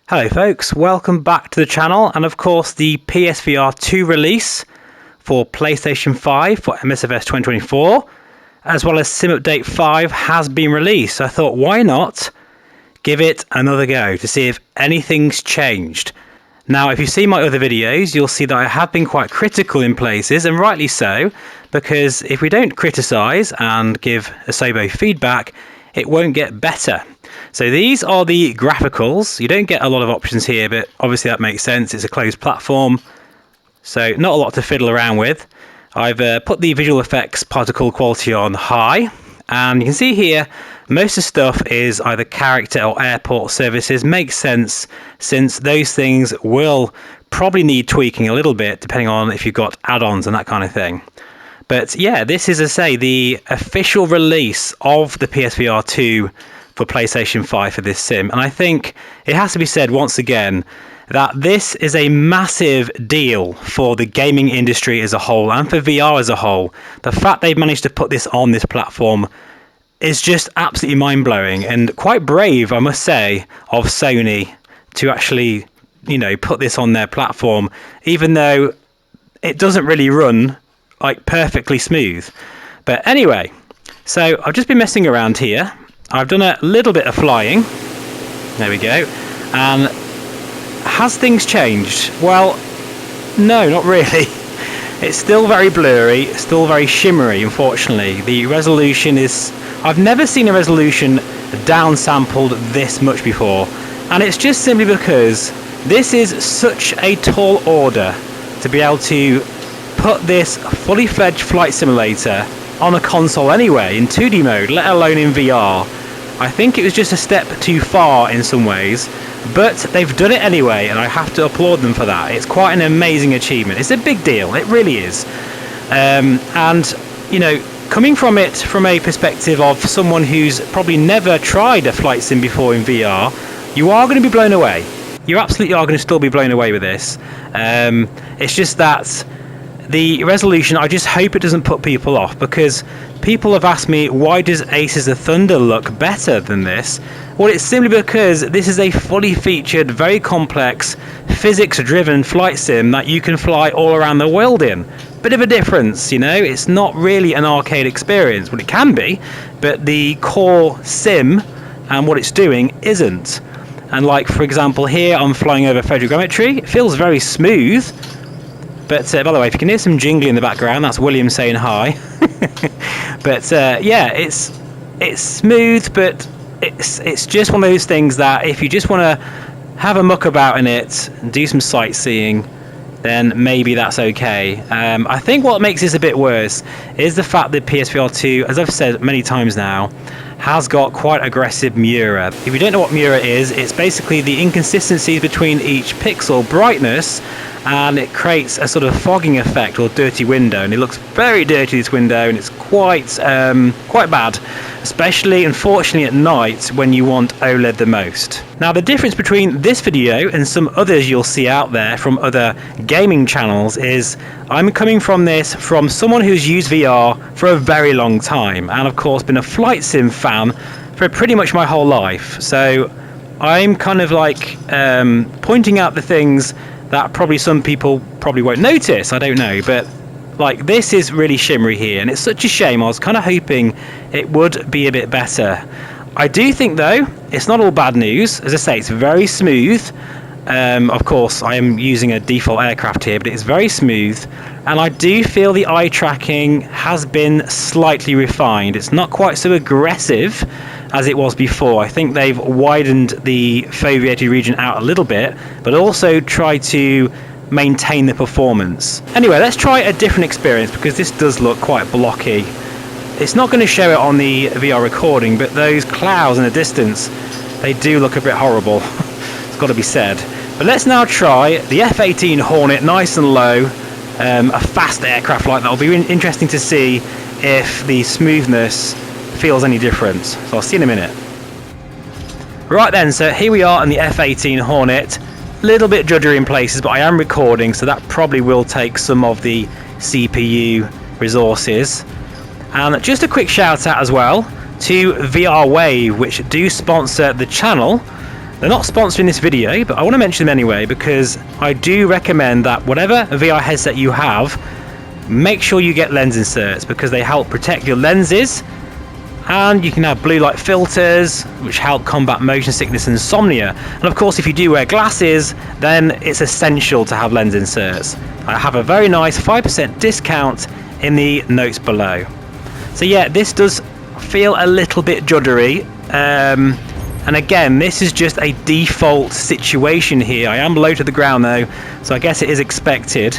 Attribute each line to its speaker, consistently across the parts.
Speaker 1: Hello folks, welcome back to the channel, and of course the PSVR2 release for PlayStation 5 for MSFS 2024 as well as Sim Update 5 has been released. So I thought, why not give it another go to see if anything's changed. Now if you see my other videos, you'll see that I have been quite critical in places, and rightly so, because if we don't criticise and give Asobo feedback, it won't get better. So these are the graphics. You don't get a lot of options here, but obviously that makes sense. It's a closed platform, so not a lot to fiddle around with. I've put the visual effects particle quality on high, and you can see here most of the stuff is either character or airport services. Makes sense, since those things will probably need tweaking a little bit depending on if you've got add-ons and that kind of thing. But yeah, this is, as I say, the official release of the PSVR 2 for PlayStation 5 for this sim, and I think it has to be said once again that this is a massive deal for the gaming industry as a whole and for VR as a whole. The fact they've managed to put this on this platform is just absolutely mind-blowing, and quite brave, I must say, of Sony to actually, you know, put this on their platform, even though it doesn't really run like perfectly smooth. But anyway, so I've just been messing around here. I've done a little bit of flying. There we go. And has things changed? Well, no, not really. It's still very blurry, still very shimmery, unfortunately. The resolution is... I've never seen a resolution downsampled this much before. And it's just simply because this is such a tall order to be able to put this fully fledged flight simulator on a console anyway, in 2D mode, let alone in VR. I think it was just a step too far in some ways, but they've done it anyway, and I have to applaud them for that. It's quite an amazing achievement. It's a big deal, it really is. And, you know, coming from it from a perspective of someone who's probably never tried a flight sim before in VR, you are going to be blown away. You absolutely are going to still be blown away with this. It's just that the resolution, I just hope it doesn't put people off, because people have asked me, why does Aces of Thunder look better than this? Well, it's simply because this is a fully featured, very complex, physics-driven flight sim that you can fly all around the world in. Bit of a difference, you know, it's not really an arcade experience. Well, it can be, but the core sim and what it's doing isn't. And like, for example, here I'm flying over photogrammetry. It feels very smooth. But by the way, if you can hear some jingling in the background, that's William saying hi. But yeah, it's smooth, but it's just one of those things that if you just want to have a muck about in it and do some sightseeing, then maybe that's okay. I think what makes this a bit worse is the fact that PSVR 2, as I've said many times now, has got quite aggressive Mura. If you don't know what Mura is, it's basically the inconsistencies between each pixel brightness, and it creates a sort of fogging effect or dirty window, and it looks very dirty, this window, and it's quite bad, especially unfortunately at night when you want OLED the most. Now the difference between this video and some others you'll see out there from other gaming channels is I'm coming from this from someone who's used VR for a very long time, and of course been a flight sim fan for pretty much my whole life. So I'm kind of like pointing out the things that probably some people probably won't notice, I don't know, but like this is really shimmery here, and it's such a shame. I was kind of hoping it would be a bit better. I do think though it's not all bad news. As I say, it's very smooth. Of course I am using a default aircraft here, but it's very smooth, and I do feel the eye tracking has been slightly refined. It's not quite so aggressive as it was before. I think they've widened the foveated region out a little bit, but also tried to maintain the performance. Anyway, let's try a different experience, because this does look quite blocky. It's not going to show it on the VR recording, but those clouds in the distance, they do look a bit horrible. It's got to be said. But let's now try the F-18 Hornet, nice and low, a fast aircraft like that. It'll be interesting to see if the smoothness feels any different. So I'll see in a minute. Right then, so here we are on the F-18 Hornet. Little bit juddery in places, but I am recording, so that probably will take some of the CPU resources. And just a quick shout out as well to VR Wave, which do sponsor the channel. They're not sponsoring this video, but I want to mention them anyway because I do recommend that whatever VR headset you have, make sure you get lens inserts because they help protect your lenses, and you can have blue light filters which help combat motion sickness and insomnia. And of course, if you do wear glasses, then it's essential to have lens inserts. I have a very nice 5% discount in the notes below. So yeah, this does feel a little bit juddery, and again, this is just a default situation here. I am low to the ground though, so I guess it is expected.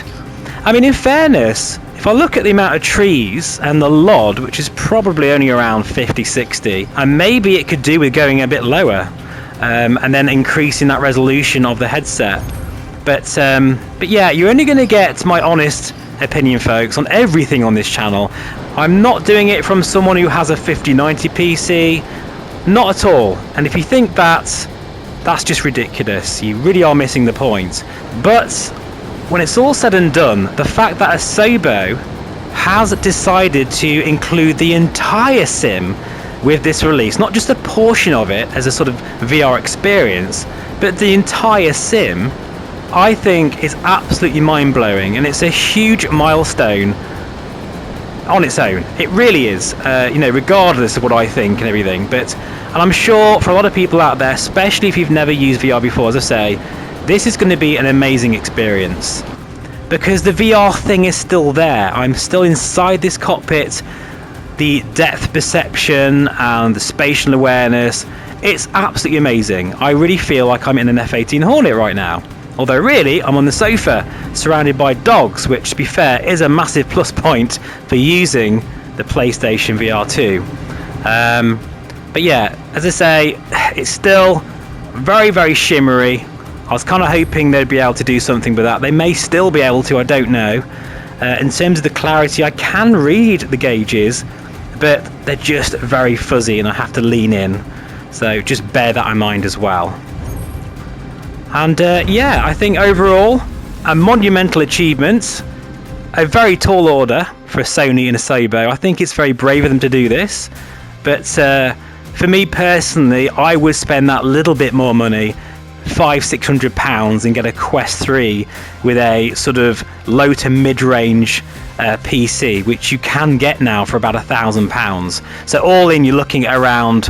Speaker 1: I mean, in fairness, if I look at the amount of trees and the LOD, which is probably only around 50, 60, and maybe it could do with going a bit lower, and then increasing that resolution of the headset. But yeah, you're only going to get my honest opinion, folks, on everything on this channel. I'm not doing it from someone who has a 5090 PC, not at all. And if you think that's just ridiculous, you really are missing the point. But when it's all said and done, the fact that Asobo has decided to include the entire sim with this release, not just a portion of it as a sort of VR experience, but the entire sim, I think is absolutely mind-blowing, and it's a huge milestone on its own. It really is, regardless of what I think and everything. And I'm sure for a lot of people out there, especially if you've never used VR before, as I say, this is going to be an amazing experience because the VR thing is still there. I'm still inside this cockpit. The depth perception and the spatial awareness, it's absolutely amazing. I really feel like I'm in an F-18 Hornet right now. Although really, I'm on the sofa, surrounded by dogs, which to be fair, is a massive plus point for using the PlayStation VR2. But yeah, as I say, it's still very, very shimmery. I was kind of hoping they'd be able to do something with that. They may still be able to, I don't know. In terms of the clarity, I can read the gauges, but they're just very fuzzy and I have to lean in. So just bear that in mind as well. And yeah, I think overall, a monumental achievement, a very tall order for Sony and Asobo. I think it's very brave of them to do this, but for me personally, I would spend that little bit more money, £500-600, and get a Quest 3 with a sort of low to mid-range PC, which you can get now for about £1,000. So all in, you're looking at around,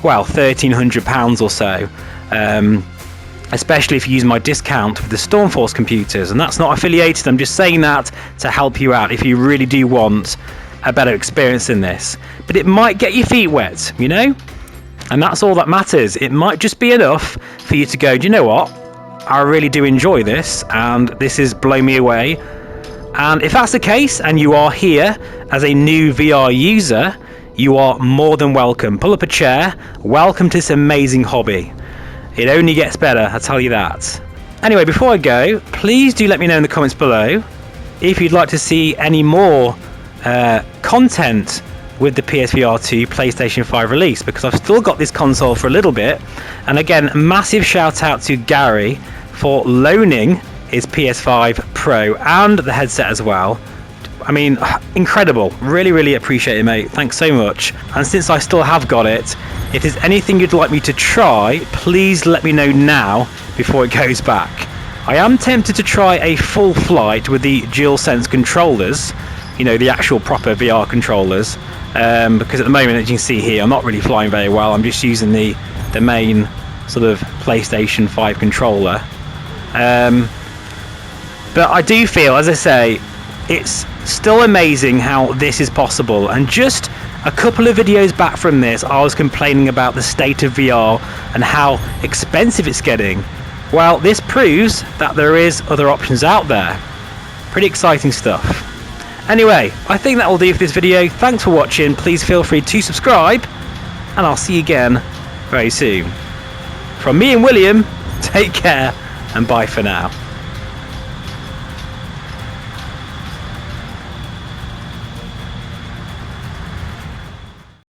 Speaker 1: well, £1,300 or so. Especially if you use my discount with the Stormforce computers, and that's not affiliated. I'm just saying that to help you out if you really do want a better experience in this. But it might get your feet wet, you know, and that's all that matters. It might just be enough for you to go, do you know what, I really do enjoy this and this is blowing me away. And if that's the case and you are here as a new VR user, you are more than welcome. Pull up a chair. Welcome to this amazing hobby. It only gets better, I'll tell you that. Anyway, before I go, please do let me know in the comments below if you'd like to see any more content with the PSVR2 PlayStation 5 release, because I've still got this console for a little bit. And again, massive shout out to Gary for loaning his PS5 Pro and the headset as well. I mean, incredible. Really, really appreciate it, mate. Thanks so much. And since I still have got it, if there's anything you'd like me to try, please let me know now before it goes back. I am tempted to try a full flight with the DualSense controllers, you know, the actual proper VR controllers, because at the moment, as you can see here, I'm not really flying very well. I'm just using the main sort of PlayStation 5 controller. But I do feel, as I say, it's still amazing how this is possible. And just a couple of videos back from this, I was complaining about the state of VR and how expensive it's getting. Well, this proves that there is other options out there. Pretty exciting stuff. Anyway, I think that will do for this video. Thanks for watching. Please feel free to subscribe, and I'll see you again very soon. From me and William, take care and bye for now.